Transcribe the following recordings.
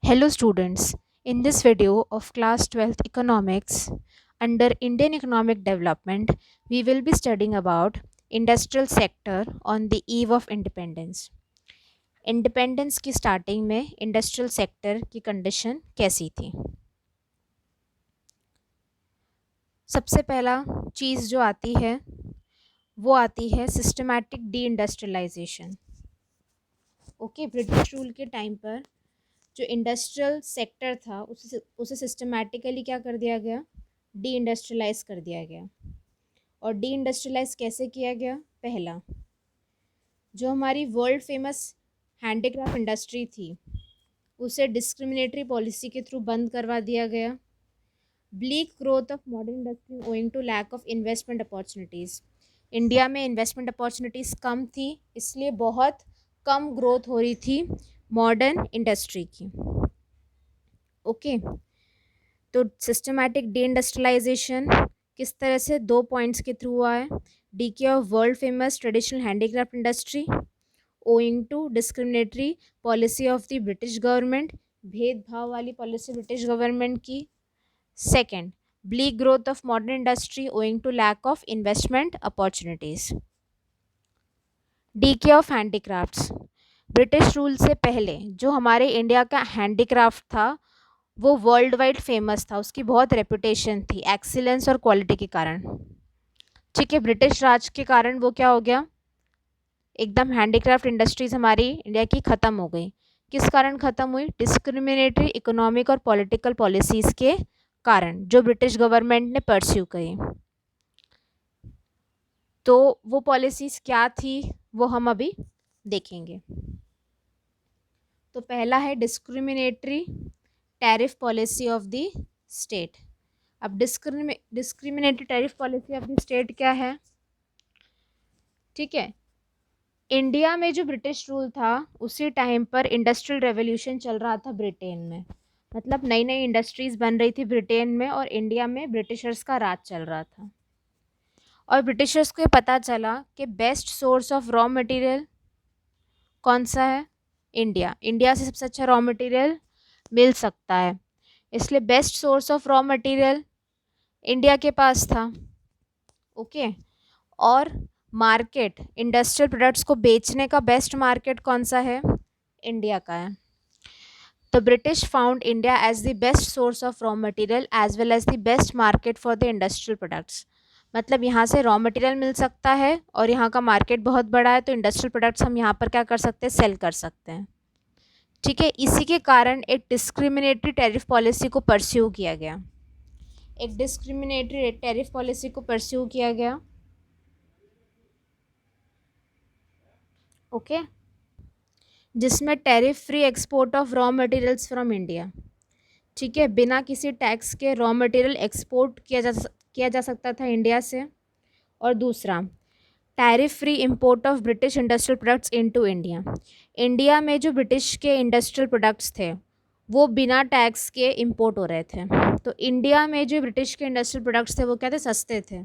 Hello students, in this video of class 12th economics under Indian economic development we will be studying about industrial sector on the eve of independence. Independence की starting में industrial sector की condition कैसी थी। सबसे पहला चीज़ जो आती है वो आती है systematic deindustrialisation. Okay, British rule के टाइम पर जो इंडस्ट्रियल सेक्टर था उसे सिस्टमैटिकली क्या कर दिया गया, डी इंडस्ट्रियलाइज कर दिया गया। और डी इंडस्ट्रियलाइज कैसे किया गया? पहला, जो हमारी वर्ल्ड फेमस हैंडीक्राफ्ट इंडस्ट्री थी उसे डिस्क्रिमिनेटरी पॉलिसी के थ्रू बंद करवा दिया गया। Bleak growth of modern industry owing to lack of investment opportunities. India में इन्वेस्टमेंट अपॉर्चुनिटीज़ कम थी, इसलिए बहुत कम ग्रोथ हो रही थी मॉडर्न इंडस्ट्री की। ओके, तो सिस्टमैटिक डी इंडस्ट्रियलाइजेशन किस तरह से? दो पॉइंट्स के थ्रू हुआ है। Decay of world famous traditional handicraft industry owing to discriminatory policy of the British government, भेदभाव वाली पॉलिसी ब्रिटिश गवर्नमेंट की। Second, bleak growth of modern industry owing to lack of investment opportunities. Decay of handicrafts. British rule से पहले जो हमारे India का handicraft था वो वर्ल्ड वाइड फेमस था, उसकी बहुत रेपुटेशन थी एक्सीलेंस और क्वालिटी के कारण। ठीक है, ब्रिटिश राज के कारण वो क्या हो गया, एकदम हैंडीक्राफ्ट इंडस्ट्रीज हमारी इंडिया की ख़त्म हो गई। किस कारण ख़त्म हुई? डिस्क्रिमिनेटरी इकोनॉमिक और पॉलिटिकल पॉलिसीज़ के कारण जो ब्रिटिश गवर्नमेंट ने परस्यू करी। तो वो पॉलिसीज़ क्या थी वो हम अभी देखेंगे। तो पहला है discriminatory tariff policy of the state. अब discriminatory tariff policy of the state क्या है? ठीक है, इंडिया में जो ब्रिटिश रूल था उसी टाइम पर इंडस्ट्रियल रेवोल्यूशन चल रहा था ब्रिटेन में, मतलब नई नई इंडस्ट्रीज बन रही थी ब्रिटेन में और इंडिया में ब्रिटिशर्स का राज चल रहा था। और ब्रिटिशर्स को ये पता चला कि best source of raw material कौन सा है? इंडिया से सबसे अच्छा रॉ मटेरियल मिल सकता है, इसलिए best source of raw material India के पास था। ओके, और मार्केट इंडस्ट्रियल प्रोडक्ट्स को बेचने का बेस्ट मार्केट कौन सा है? इंडिया का है। The British found India as the best source of raw material as well as the best market for the industrial products. मतलब यहाँ से रॉ मटेरियल मिल सकता है और यहाँ का मार्केट बहुत बड़ा है, तो इंडस्ट्रियल प्रोडक्ट्स हम यहाँ पर क्या कर सकते हैं? सेल कर सकते हैं। ठीक है, इसी के कारण एक डिस्क्रिमिनेटरी टैरिफ पॉलिसी को परस्यू किया गया। एक डिस्क्रिमिनेटरी टैरिफ पॉलिसी को परस्यू किया गया। ओके, जिसमें tariff free export of raw materials from India. ठीक है, बिना किसी टैक्स के रॉ मटेरियल एक्सपोर्ट किया जा सकता था इंडिया से। और दूसरा, tariff free import of British industrial products into India. India में जो ब्रिटिश के इंडस्ट्रियल प्रोडक्ट्स थे वो बिना टैक्स के इंपोर्ट हो रहे थे, तो इंडिया में जो ब्रिटिश के इंडस्ट्रियल प्रोडक्ट्स थे वो क्या थे? सस्ते थे।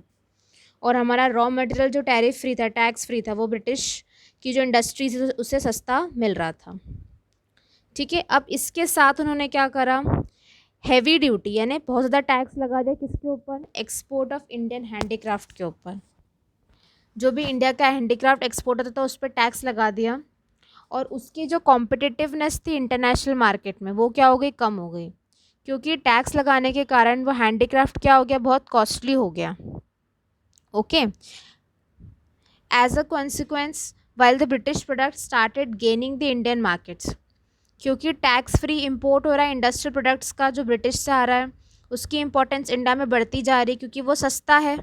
और हमारा रॉ मटेरियल जो टैरिफ फ्री था, टैक्स फ्री था, वो ब्रिटिश की जो इंडस्ट्री थी उससे सस्ता मिल रहा था। ठीक है, अब इसके साथ उन्होंने क्या करा? हैवी ड्यूटी यानी बहुत ज़्यादा टैक्स लगा दिया किसके ऊपर? एक्सपोर्ट ऑफ इंडियन हैंडीक्राफ्ट के ऊपर। जो भी इंडिया का हैंडीक्राफ्ट एक्सपोर्ट होता था उस पर टैक्स लगा दिया, और उसकी जो कॉम्पिटिटिवनेस थी इंटरनेशनल मार्केट में वो क्या हो गई? कम हो गई, क्योंकि टैक्स लगाने के कारण वो हैंडीक्राफ्ट क्या हो गया? बहुत कॉस्टली हो गया। Okay, as a consequence while the British product started gaining the Indian markets, क्योंकि टैक्स फ्री इंपोर्ट हो रहा है इंडस्ट्रियल प्रोडक्ट्स का जो ब्रिटिश से आ रहा है, उसकी इंपॉर्टेंस इंडिया में बढ़ती जा रही है क्योंकि वो सस्ता है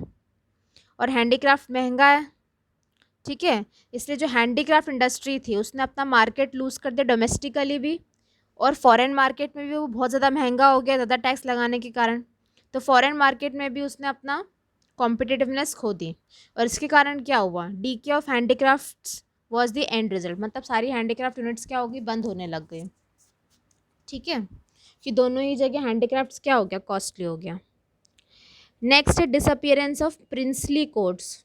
और हैंडीक्राफ्ट महंगा है। ठीक है, इसलिए जो हैंडीक्राफ्ट इंडस्ट्री थी उसने अपना मार्केट लूज़ कर दिया डोमेस्टिकली भी, और फॉरेन मार्केट में भी वो बहुत ज़्यादा महंगा हो गया ज़्यादा टैक्स लगाने के कारण, तो फॉरेन मार्केट में भी उसने अपना कॉम्पिटिटिवनेस खो दी। और इसके कारण क्या हुआ? DK of handicrafts was the end result, मतलब सारी हैंडीक्राफ्ट यूनिट्स क्या होगी? बंद होने लग गई। ठीक है, कि दोनों ही जगह हैंडीक्राफ्ट्स क्या हो गया? कॉस्टली हो गया। नेक्स्ट है disappearance of princely codes.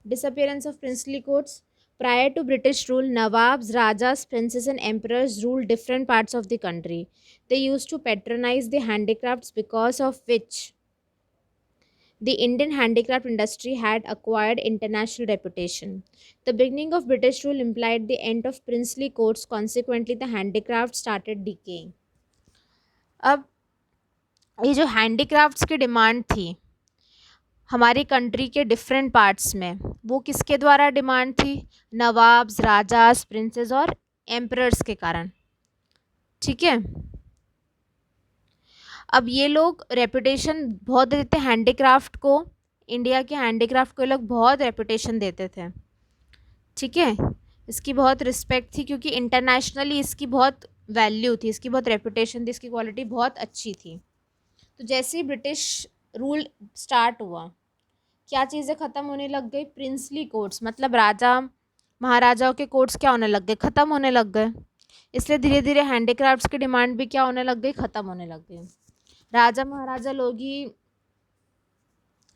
Disappearance of princely codes, Prior to British rule, Nawabs, Rajas, princes, and emperors ruled different parts of the country. They used to patronize the handicrafts, because of which the Indian handicraft industry had acquired international reputation. The beginning of British rule implied the end of princely courts, consequently, the handicraft started decaying. अब ये जो handicrafts की demand थी हमारी country के different parts में, वो किसके द्वारा डिमांड थी? नवाब्स, राजास, प्रिंसेस और एम्परर्स के कारण। ठीक है, अब ये लोग रेपुटेशन बहुत देते हैंडीक्राफ्ट को, इंडिया के हैंडीक्राफ्ट को ये लोग बहुत रेपुटेशन देते थे। ठीक है, इसकी बहुत रिस्पेक्ट थी, क्योंकि इंटरनेशनली इसकी बहुत वैल्यू थी, इसकी बहुत रेपुटेशन थी, इसकी क्वालिटी बहुत अच्छी थी। तो जैसे ही ब्रिटिश रूल स्टार्ट हुआ, क्या चीज़ें ख़त्म होने लग गई? प्रिंसली कोर्ट्स, मतलब राजा महाराजाओं के कोर्ट्स क्या होने लग गए? ख़त्म होने लग गए। इसलिए धीरे धीरे हैंडीक्राफ्ट्स की डिमांड भी क्या होने लग गई? ख़त्म होने लग गई। राजा महाराजा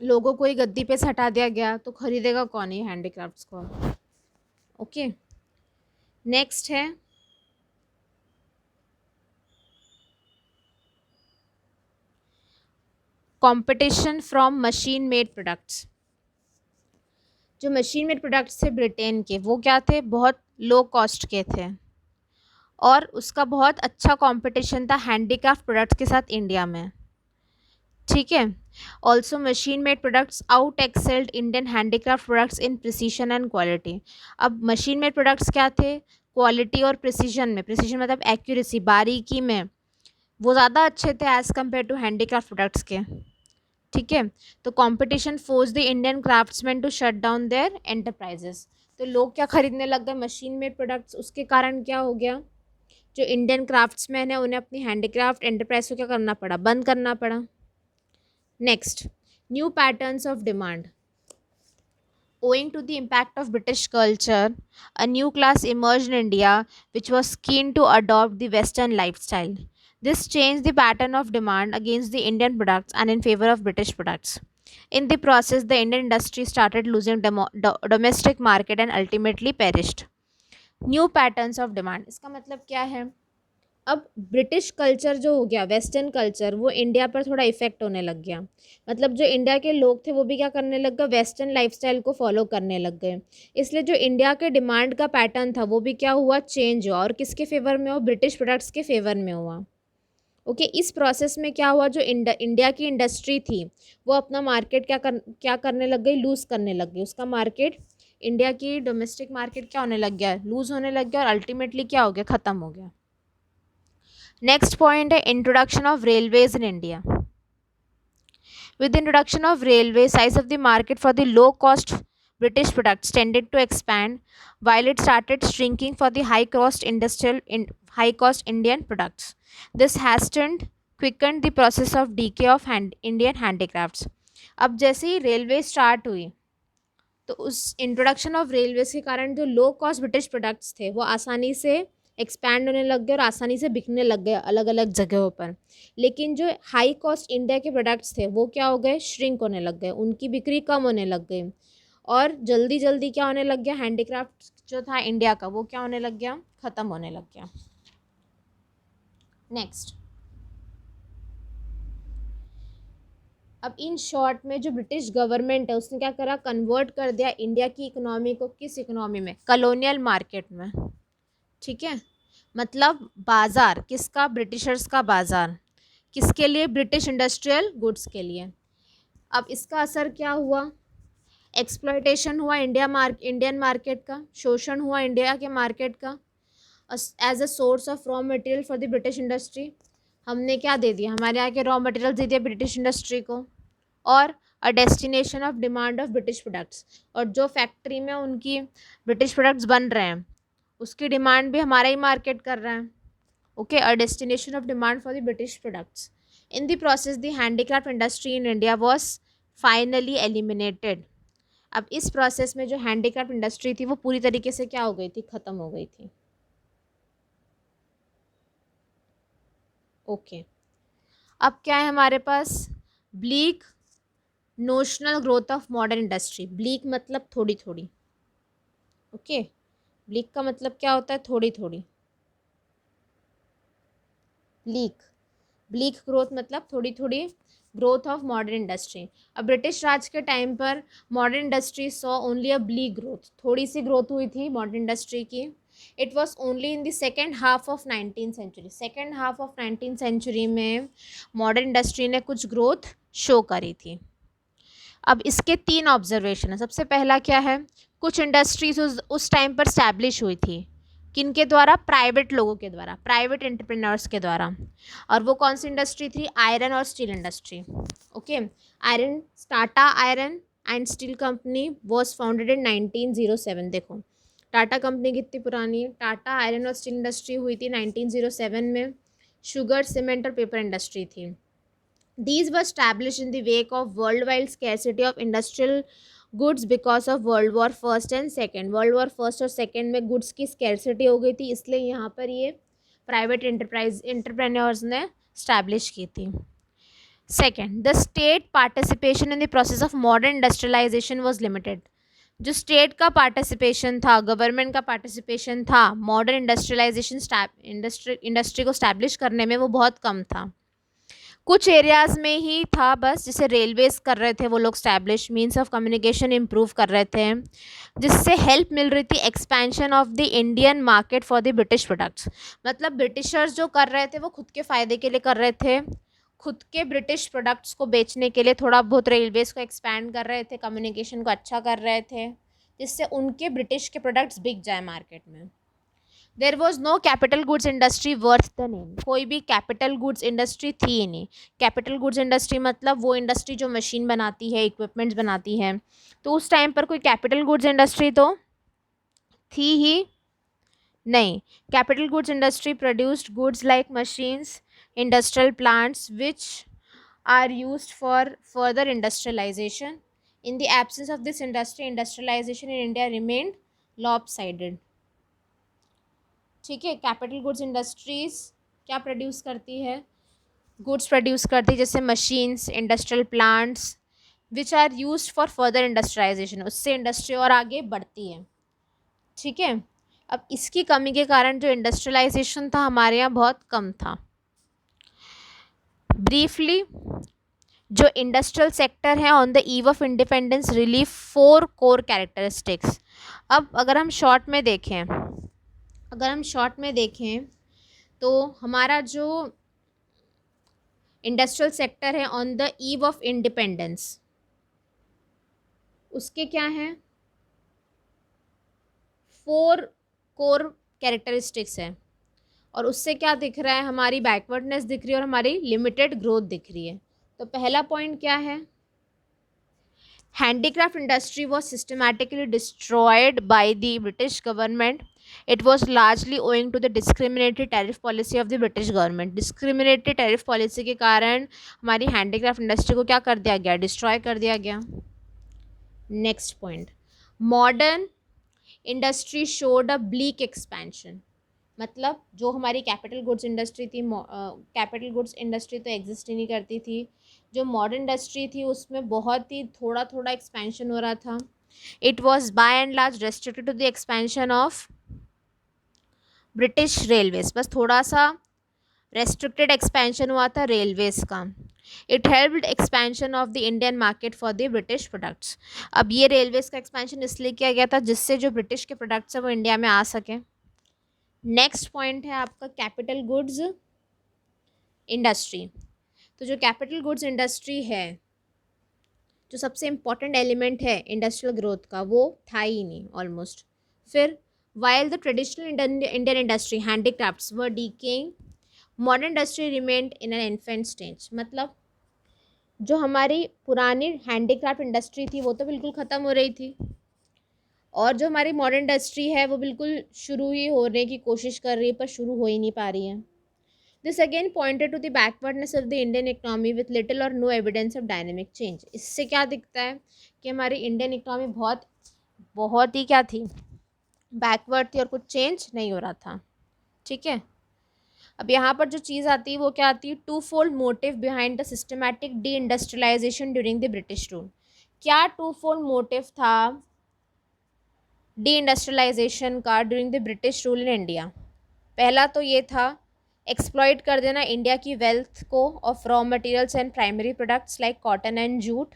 लोगों को ही गद्दी पे से हटा दिया गया, तो खरीदेगा कौन ही हैंडीक्राफ्ट्स को? ओके, नेक्स्ट है competition from machine made products. जो मशीन मेड प्रोडक्ट्स थे ब्रिटेन के, वो क्या थे? बहुत लो कॉस्ट के थे, और उसका बहुत अच्छा कंपटीशन था हैंडीक्राफ्ट प्रोडक्ट्स के साथ इंडिया में। ठीक है, also machine made products out excelled Indian handicraft products in precision and quality. अब मशीन मेड प्रोडक्ट्स क्या थे? क्वालिटी और प्रिसीजन में, प्रिसीजन मतलब एक्यूरेसी, बारीकी में, वो ज़्यादा अच्छे थे as compare to handicraft products के। ठीक है, तो competition force the Indian craftsman to shut down their enterprises. तो लोग क्या खरीदने लग गए? Machine made products. उसके कारण क्या हो गया? जो इंडियन क्राफ्ट्समैन है उन्हें अपनी हैंडीक्राफ्ट एंटरप्राइज को क्या करना पड़ा? बंद करना पड़ा। Next, new patterns of demand. Owing to the impact of British culture, a new class emerged in India which was keen to adopt the Western lifestyle. This changed the pattern of demand against the Indian products and in favor of British products. In the process, the Indian industry started losing domestic market and ultimately perished. New patterns of demand, इसका मतलब क्या है? अब British culture जो हो गया, western culture, वो India पर थोड़ा इफेक्ट होने लग गया। मतलब जो इंडिया के लोग थे वो भी क्या करने लग गए? वेस्टर्न लाइफस्टाइल को फॉलो करने लग गए। इसलिए जो इंडिया के डिमांड का पैटर्न था वो भी क्या हुआ? चेंज हुआ, और किसके फेवर में हुआ? ब्रिटिश प्रोडक्ट्स के फेवर में हुआ। ओके, इस प्रोसेस में क्या हुआ? जो इंडिया की इंडस्ट्री थी वो अपना मार्केट क्या करने लग गई? लूज़ करने लग गई। उसका मार्केट, इंडिया की डोमेस्टिक मार्केट क्या होने लग गया? लूज़ होने लग गया, और अल्टीमेटली क्या हो गया? ख़त्म हो गया। नेक्स्ट पॉइंट है introduction of railways in India. With the introduction of railway, size of the market for the low-cost British products tended to expand, while it started shrinking for the high-cost Indian products. This hastened, quickened the process of decay of Indian handicrafts. अब जैसे ही railway start हुई, तो उस introduction of railways के कारण जो low cost British products थे वो आसानी से एक्सपैंड होने लग गए और आसानी से बिकने लग गए अलग अलग जगहों पर। लेकिन जो हाई कॉस्ट इंडिया के प्रोडक्ट्स थे वो क्या हो गए? श्रिंक होने लग गए, उनकी बिक्री कम होने लग गई, और जल्दी जल्दी क्या होने लग गया? हैंडीक्राफ्ट जो था इंडिया का वो क्या होने लग गया? ख़त्म होने लग गया। नेक्स्ट, अब इन शॉर्ट में जो ब्रिटिश गवर्नमेंट है उसने क्या करा? कन्वर्ट कर दिया इंडिया की इकोनॉमी को, किस इकोनॉमी में? कॉलोनियल मार्केट में। ठीक है, मतलब बाज़ार किसका? ब्रिटिशर्स का बाज़ार। किसके लिए? ब्रिटिश इंडस्ट्रियल गुड्स के लिए। अब इसका असर क्या हुआ? एक्सप्लॉयटेशन हुआ इंडियन मार्केट का, शोषण हुआ इंडिया के मार्केट का as a source of raw material for the British industry. हमने क्या दे दिया? हमारे यहाँ के रॉ मटेरियल दे दिया ब्रिटिश इंडस्ट्री को, और a destination of demand of British products, और जो फैक्ट्री में उनकी ब्रिटिश प्रोडक्ट्स बन रहे हैं उसकी डिमांड भी हमारा ही मार्केट कर रहा है। Okay, a destination of demand for the British products. In the process the handicraft industry in India was finally eliminated. अब इस प्रोसेस में जो हैंडीक्राफ्ट इंडस्ट्री थी वो पूरी तरीके से क्या हो गई थी? ख़त्म हो गई थी। ओके, अब क्या है हमारे पास? Bleak notional growth of modern industry. Bleak मतलब थोड़ी थोड़ी, ओके, ब्लीक का मतलब क्या होता है, थोड़ी थोड़ी, ब्लीक, ब्लीक ग्रोथ मतलब थोड़ी थोड़ी ग्रोथ ऑफ मॉडर्न इंडस्ट्री। अब ब्रिटिश राज के टाइम पर modern industry saw only a bleak growth, थोड़ी सी ग्रोथ हुई थी मॉडर्न इंडस्ट्री की। It was only in the second half of 19th century, second half of 19th century में modern industry ने कुछ ग्रोथ शो करी थी। अब इसके 3 ऑब्जर्वेशन है। सबसे पहला क्या है, कुछ इंडस्ट्रीज उस टाइम पर स्टैब्लिश हुई थी, किनके द्वारा, प्राइवेट लोगों के द्वारा, प्राइवेट एंटरप्रेन्योर्स के द्वारा। और वो कौन सी इंडस्ट्री थी, आयरन और steel industry. Okay, iron, Tata iron and steel company was founded in 1907। देखो टाटा कंपनी कितनी पुरानी है, टाटा आयरन और स्टील इंडस्ट्री हुई थी 1907 में। शुगर, सीमेंट और पेपर इंडस्ट्री थी। These were established in the wake of worldwide scarcity of industrial goods because of World War First and Second. World War First और Second में goods की scarcity हो गई थी, इसलिए यहाँ पर ये प्राइवेट एंटरप्रेन्योर्स ने स्टैब्लिश की थी। Second, the state participation in the process of modern industrialisation was limited. जो स्टेट का पार्टिसिपेशन था, गवर्नमेंट का पार्टिसिपेशन था मॉडर्न इंडस्ट्री को स्टैब्लिश करने में, वो बहुत कम था। कुछ एरियाज़ में ही था बस, जैसे रेलवेज कर रहे थे वो लोग establish, means of communication improve कर रहे थे, जिससे हेल्प मिल रही थी expansion of the Indian market for the British products. मतलब ब्रिटिशर्स जो कर रहे थे वो खुद के फ़ायदे के लिए कर रहे थे, खुद के ब्रिटिश प्रोडक्ट्स को बेचने के लिए थोड़ा बहुत रेलवेज़ को एक्सपैंड कर रहे थे, कम्युनिकेशन को अच्छा कर रहे थे, जिससे उनके ब्रिटिश के प्रोडक्ट्स बिक जाए मार्केट में। There was no capital goods industry worth the name. कोई भी कैपिटल गुड्स इंडस्ट्री थी ही नहीं। कैपिटल गुड्स इंडस्ट्री मतलब वो इंडस्ट्री जो मशीन बनाती है, इक्विपमेंट्स बनाती है। तो उस टाइम पर कोई कैपिटल गुड्स इंडस्ट्री तो थी ही नहीं। Capital goods industry produced goods like machines, industrial plants which are used for further industrialisation. In the absence of this industry, industrialisation in India remained lopsided. ठीक है, कैपिटल गुड्स इंडस्ट्रीज क्या produce करती है, goods produce करती है, जैसे machines, industrial plants which are used for further industrialisation, उससे industry और आगे बढ़ती है। ठीक है, अब इसकी कमी के कारण जो इंडस्ट्रियलाइजेशन था हमारे यहाँ बहुत कम था। ब्रीफली, जो इंडस्ट्रियल सेक्टर है on the eve of independence relieve 4 core characteristics. अब अगर हम शॉर्ट में देखें तो हमारा जो इंडस्ट्रियल सेक्टर है on the eve of independence, उसके क्या हैं, 4 कोर कैरेक्टरिस्टिक्स है। और उससे क्या दिख रहा है, हमारी बैकवर्डनेस दिख रही है और हमारी लिमिटेड ग्रोथ दिख रही है। तो पहला पॉइंट क्या है, handicraft industry was systematically destroyed by the British government. It was largely owing to the discriminatory tariff policy of the British government. Discriminatory tariff policy के कारण हमारी handicraft industry को क्या कर दिया गया, डिस्ट्रॉय कर दिया गया। Next point, modern industry showed a bleak expansion. मतलब जो हमारी कैपिटल गुड्स इंडस्ट्री थी, कैपिटल गुड्स इंडस्ट्री तो एग्जिस्ट ही नहीं करती थी, जो मॉडर्न इंडस्ट्री थी उसमें बहुत ही थोड़ा थोड़ा एक्सपेंशन हो रहा था। It was by and large restricted to the expansion of British railways, बस थोड़ा सा रेस्ट्रिक्टेड एक्सपेंशन हुआ था रेलवेज का। It helped expansion of the Indian market for the British products. अब ये रेलवेज का एक्सपेंशन इसलिए किया गया था जिससे जो ब्रिटिश के प्रोडक्ट्स हैं वो इंडिया में आ सकें। नेक्स्ट पॉइंट है आपका कैपिटल गुड्स इंडस्ट्री। तो जो कैपिटल गुड्स इंडस्ट्री है, जो सबसे इम्पॉर्टेंट एलिमेंट है इंडस्ट्रियल ग्रोथ का, वो था ही नहीं ऑलमोस्ट। फिर while the traditional Indian industry handicrafts were decaying, modern industry remained in an infant stage. मतलब जो हमारी पुरानी हैंडीक्राफ्ट इंडस्ट्री थी वो तो बिल्कुल ख़त्म हो रही थी, और जो हमारी मॉडर्न इंडस्ट्री है वो बिल्कुल शुरू ही होने की कोशिश कर रही है पर शुरू हो ही नहीं पा रही है। This again pointed to the backwardness of the Indian economy with little or no evidence of dynamic change. इससे क्या दिखता है कि हमारी इंडियन इकोनॉमी बहुत ही क्या थी, बैकवर्ड थी और कुछ चेंज नहीं हो रहा था। ठीक है, अब यहाँ पर जो चीज़ आती है वो क्या आती है, 2-fold motive behind the systematic deindustrialisation during the British rule. क्या 2-fold मोटिव था डी इंडस्ट्रियलाइजेशन का during the British rule in India. पहला तो ये था एक्सप्लॉइट कर देना इंडिया की वेल्थ को of raw materials and primary products like cotton and jute.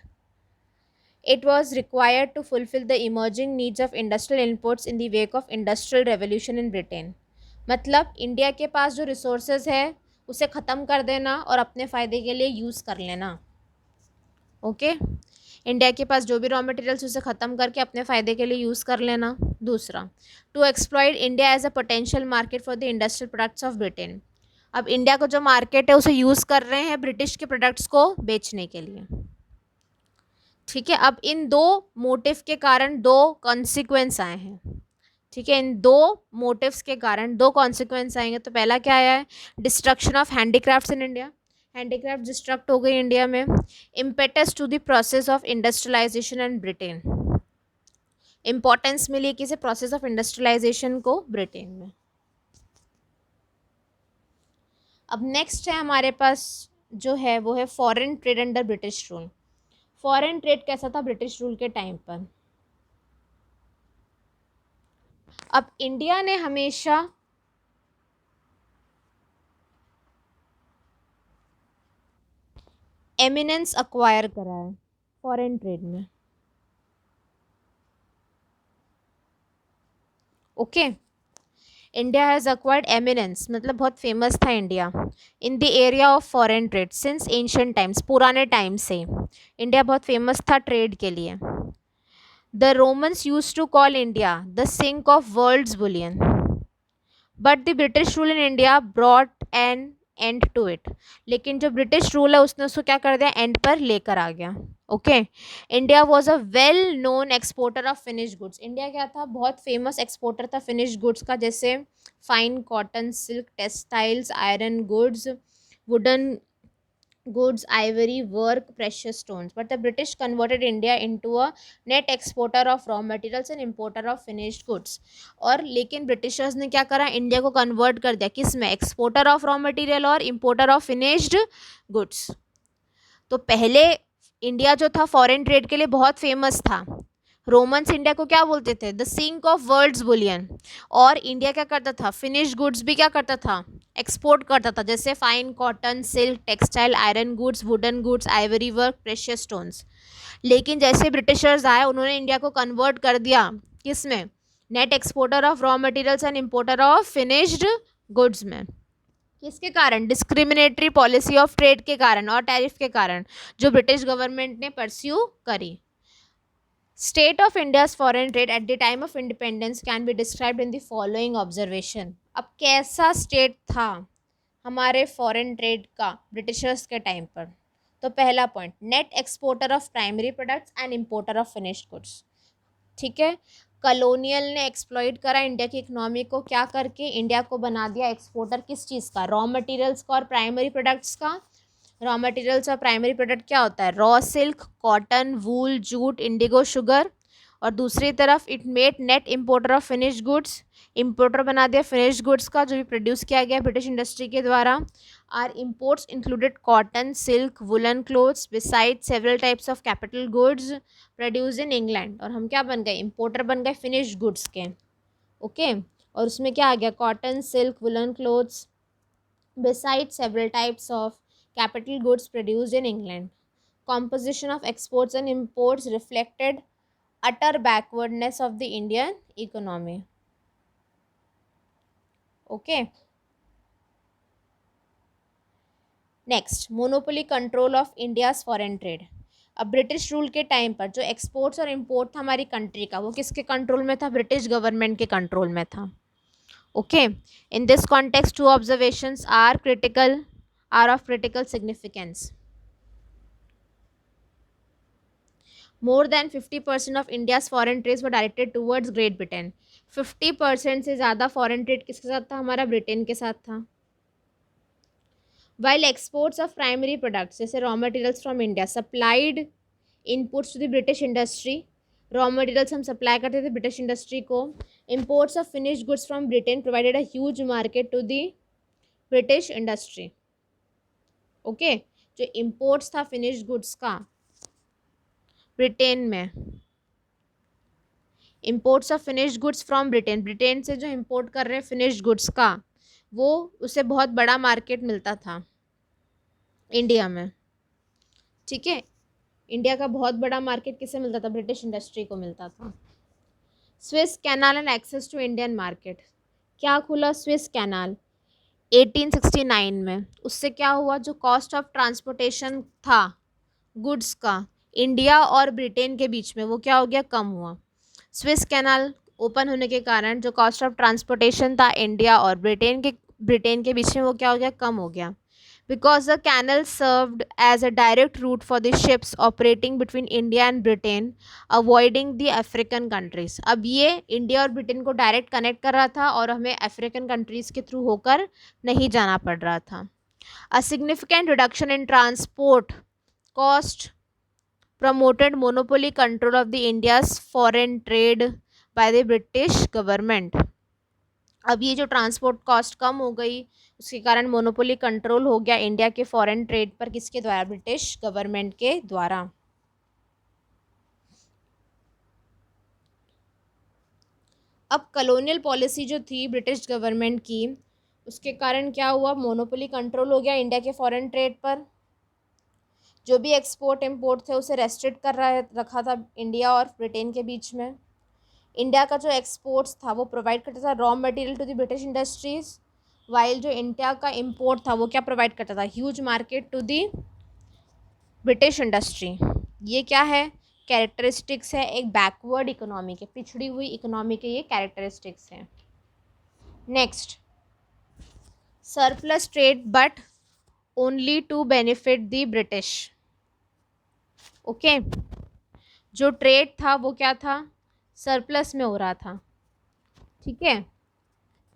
It was required to fulfill the emerging needs of industrial inputs in the wake of industrial revolution in Britain। मतलब India के पास जो resources है उसे ख़त्म कर देना और अपने फ़ायदे के लिए यूज़ कर लेना। ओके, इंडिया के पास जो भी रॉ मटेरियल्स उसे ख़त्म करके अपने फ़ायदे के लिए यूज़ कर लेना। दूसरा, to exploit India as a potential market for the industrial products of Britain. अब इंडिया का जो मार्केट है उसे यूज़ कर रहे हैं ब्रिटिश के प्रोडक्ट्स को बेचने के लिए। ठीक है, अब इन दो मोटिव के कारण दो कॉन्सिक्वेंस आए हैं। ठीक है, इन दो मोटिव्स के कारण दो कॉन्सिक्वेंस आएंगे। तो पहला क्या आया है, destruction of handicrafts in India, handicraft destruct हो गई इंडिया में। Impetus to the process of industrialization and Britain, importance मिली किसी प्रोसेस ऑफ इंडस्ट्रियलाइजेशन को ब्रिटेन में। अब नेक्स्ट है हमारे पास जो है वो है foreign trade under British rule. Foreign trade कैसा था ब्रिटिश रूल के टाइम पर। अब इंडिया ने हमेशा एमिनेंस अक्वायर करा है फॉरेन ट्रेड में। Okay, India has acquired eminence मतलब बहुत फेमस था India in the area of foreign trade since ancient times, पुराने टाइम से इंडिया बहुत फेमस था ट्रेड के लिए। The Romans used to call India the sink of world's bullion, but the British rule in India brought an end to it. लेकिन जो British rule है उसने उसको क्या कर दिया, एंड पर लेकर आ गया। Okay, India was a well known exporter of finish goods. India क्या था, बहुत फेमस एक्सपोर्टर था फिनिश गुड्स का, जैसे fine cotton, silk, textiles, iron goods, wooden goods, ivory, work, precious stones. But the British converted India into a net exporter of raw materials and importer of finished goods. और लेकिन Britishers ने क्या करा, India को convert कर दिया किस में, एक्सपोर्टर ऑफ रॉ मटेरियल और इम्पोर्टर ऑफ फिनिश्ड गुड्स। तो पहले इंडिया जो था फॉरेन ट्रेड के लिए बहुत फेमस था। रोमन्स इंडिया को क्या बोलते थे, the sink of world's bullion. और इंडिया क्या करता था, फिनिश गुड्स भी क्या करता था, एक्सपोर्ट करता था, जैसे fine cotton, silk, textile, iron goods, wooden goods, Ivory work, precious stones. लेकिन जैसे ब्रिटिशर्स आए उन्होंने इंडिया को कन्वर्ट कर दिया किस में, net exporter of raw materials and importer of finished goods में। किसके कारण, डिस्क्रिमिनेटरी पॉलिसी ऑफ ट्रेड के कारण और टैरिफ के कारण जो ब्रिटिश गवर्नमेंट ने परस्यू करी। State of India's foreign trade at the time of independence can be described in the following observation। अब कैसा स्टेट था हमारे फॉरेन ट्रेड का ब्रिटिशर्स के टाइम पर। तो पहला point, net exporter of primary products and importer of finished goods. ठीक है, कॉलोनियल ने एक्सप्लॉइट करा इंडिया की इकोनॉमी को, क्या करके इंडिया को बना दिया एक्सपोर्टर किस चीज़ का, रॉ मटेरियल्स का और प्राइमरी प्रोडक्ट्स का। रॉ मटेरियल्स और प्राइमरी प्रोडक्ट क्या होता है, रॉ सिल्क, कॉटन, वूल, जूट, इंडिगो, शुगर। और दूसरी तरफ it made net importer of finished goods, importer बना दिया फिनिश्ड गुड्स का जो भी प्रोड्यूस किया गया ब्रिटिश इंडस्ट्री के द्वारा। Our imports included cotton, silk, woollen clothes beside several types of capital goods produce in England. और हम क्या बन गए, इम्पोर्टर बन गए फिनिश्ड गुड्स के। ओके, और उसमें क्या आ गया, cotton, silk, woollen clothes beside several types of capital goods produced in England. Composition of exports and imports reflected utter backwardness of the Indian economy. Okay. Next, monopoly control of India's foreign trade। अब British rule के time पर जो exports और import था हमारी country का, वो किसके कंट्रोल में था, ब्रिटिश गवर्नमेंट के कंट्रोल में था। Okay, in this context two observations are of critical significance। More than 50% of India's foreign trades were directed towards Great Britain। 50% से ज़्यादा फॉरेन ट्रेड किसके साथ था, हमारा ब्रिटेन के साथ था। While exports of primary products जैसे raw materials from India supplied inputs to the British industry, raw materials हम सप्लाई करते थे ब्रिटिश इंडस्ट्री को। Imports of finished goods from Britain provided a huge market to the British industry. Okay, जो imports था finished goods का Britain में, imports of finished goods from Britain, Britain से जो इम्पोर्ट कर रहे हैं फिनिश्ड गुड्स का, वो उसे बहुत बड़ा मार्केट मिलता था इंडिया में। ठीक है, इंडिया का बहुत बड़ा मार्केट किसे मिलता था? ब्रिटिश इंडस्ट्री को मिलता था। Swiss canal and access to Indian market, क्या खुला स्विस कैनाल 1869 में। उससे क्या हुआ, जो कॉस्ट ऑफ ट्रांसपोर्टेशन था गुड्स का इंडिया और ब्रिटेन के बीच में, वो क्या हो गया, कम हुआ। स्विस कैनाल ओपन होने के कारण जो कॉस्ट ऑफ ट्रांसपोर्टेशन था इंडिया और ब्रिटेन के बीच में, वो क्या हो गया, कम हो गया। Because the canal served as a direct route for the ships operating between India and Britain, avoiding the African countries. अब ये इंडिया और ब्रिटेन को डायरेक्ट कनेक्ट कर रहा था और हमें अफ्रीकन कंट्रीज़ के थ्रू होकर नहीं जाना पड़ रहा था। A significant reduction in transport cost promoted monopoly control of the India's foreign trade by the British government। अब ये जो ट्रांसपोर्ट कॉस्ट कम हो गई, उसके कारण मोनोपोली कंट्रोल हो गया इंडिया के फॉरेन ट्रेड पर, किसके द्वारा? ब्रिटिश गवर्नमेंट के द्वारा। अब कॉलोनियल पॉलिसी जो थी ब्रिटिश गवर्नमेंट की, उसके कारण क्या हुआ, मोनोपोली कंट्रोल हो गया इंडिया के फॉरेन ट्रेड पर। जो भी एक्सपोर्ट इम्पोर्ट थे उसे रेस्ट्रिक्ट कर रखा था इंडिया और ब्रिटेन के बीच में। इंडिया का जो एक्सपोर्ट्स था वो प्रोवाइड करता था raw material to the British industries, while जो इंडिया का इम्पोर्ट था वो क्या प्रोवाइड करता था, huge market to the British industry. ये क्या है, कैरेक्टरिस्टिक्स है एक बैकवर्ड इकोनॉमी के, पिछड़ी हुई इकोनॉमी के ये कैरेक्टरिस्टिक्स हैं। Next, surplus trade but only to benefit the British. Okay, जो ट्रेड था वो क्या था, सरप्लस में हो रहा था। ठीक है,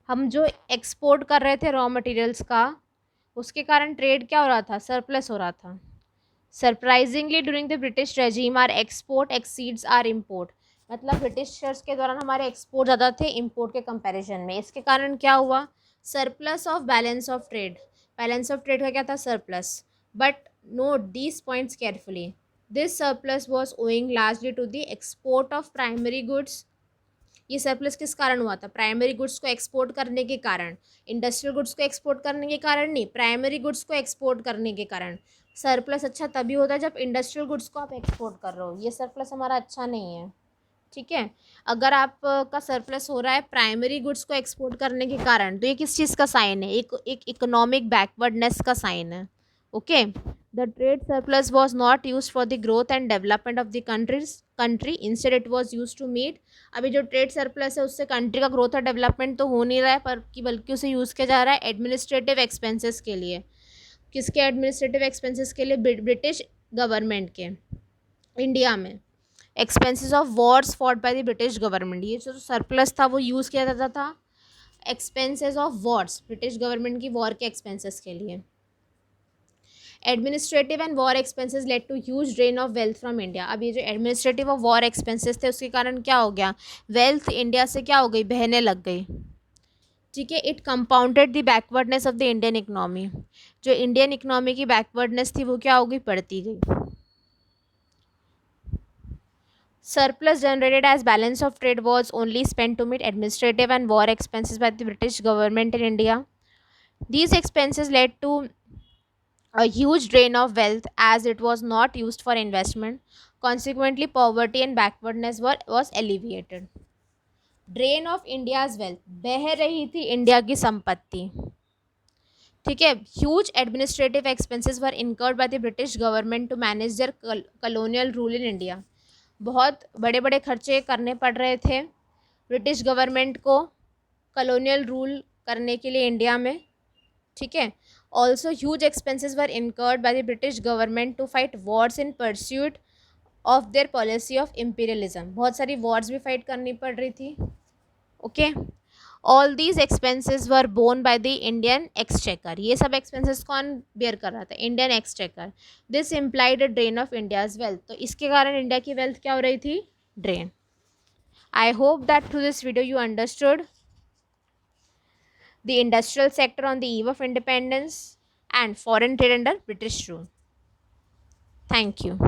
हम जो एक्सपोर्ट कर रहे थे रॉ मटेरियल्स का, उसके कारण ट्रेड क्या हो रहा था, सरप्लस हो रहा था। Surprisingly during the British regime our export exceeds our import, मतलब ब्रिटिशर्स के दौरान हमारे एक्सपोर्ट ज़्यादा थे इम्पोर्ट के कंपैरिजन में। इसके कारण क्या हुआ, surplus of balance of trade, balance of trade का क्या था, surplus. But note these points carefully, this surplus was owing largely to the export of primary goods. ये सरप्लस किस कारण हुआ था, प्राइमरी गुड्स को एक्सपोर्ट करने के कारण। इंडस्ट्रियल गुड्स को एक्सपोर्ट करने के कारण नहीं, प्राइमरी गुड्स को एक्सपोर्ट करने के कारण। सरप्लस अच्छा तभी होता है जब इंडस्ट्रियल गुड्स को आप एक्सपोर्ट कर रहे हो, ये सरप्लस हमारा अच्छा नहीं है। ठीक है, अगर आप का सरप्लस हो रहा है प्राइमरी गुड्स को एक्सपोर्ट करने के कारण, तो ये किस चीज़ का साइन है, एक इकोनॉमिक बैकवर्डनेस का साइन है। Okay, the trade surplus was not use for the growth and development of the country, instead it was use to meet. अभी जो ट्रेड सरप्लस है उससे कंट्री का ग्रोथ और डेवलपमेंट तो हो नहीं रहा है, पर कि बल्कि उसे यूज़ किया जा रहा है एडमिनिस्ट्रेटिव एक्सपेंसेस के लिए। किसके एडमिनिस्ट्रेटिव एक्सपेंसेस के लिए, ब्रिटिश गवर्नमेंट के। इंडिया में expenses of wars fought by the British government, ये जो सरप्लस था वो यूज़ किया जाता था expenses of wars, British government की वॉर के एक्सपेंसेस के लिए। Administrative and war expenses led to huge drain of wealth from India. अब ये जो एडमिनिस्ट्रेटिव और वॉर एक्सपेंसेस थे उसके कारण क्या हो गया, वेल्थ इंडिया से क्या हो गई, बहने लग गई। ठीक है, it compounded the backwardness of the Indian economy, जो इंडियन इकोनॉमी की बैकवर्डनेस थी वो क्या हो गई, बढ़ती गई। Surplus generated as balance of trade was only spent to meet administrative and war expenses by the British government in India. These expenses led to a huge drain of wealth as it was not used for investment. Consequently, poverty and backwardness was alleviated. Drain of India's wealth, बह रही थी India की संपत्ति। ठीक है, huge administrative expenses were incurred by the British government to manage their colonial rule in India. बहुत बड़े बड़े खर्चे करने पड़ रहे थे ब्रिटिश गवर्नमेंट को कॉलोनियल रूल करने के लिए इंडिया में। ठीक है, also huge expenses were incurred by the British government to fight wars in pursuit of their policy of imperialism, बहुत सारी वॉर्स भी फाइट करनी पड़ रही थी। Okay, all these expenses were borne by the Indian exchequer, ये सब expenses कौन बेयर कर रहा था, Indian exchequer. This implied a drain of India's wealth, तो इसके कारण इंडिया की वेल्थ क्या हो रही थी, drain. I hope that through this video you understood the industrial sector on the eve of independence and foreign trade under British rule. Thank you.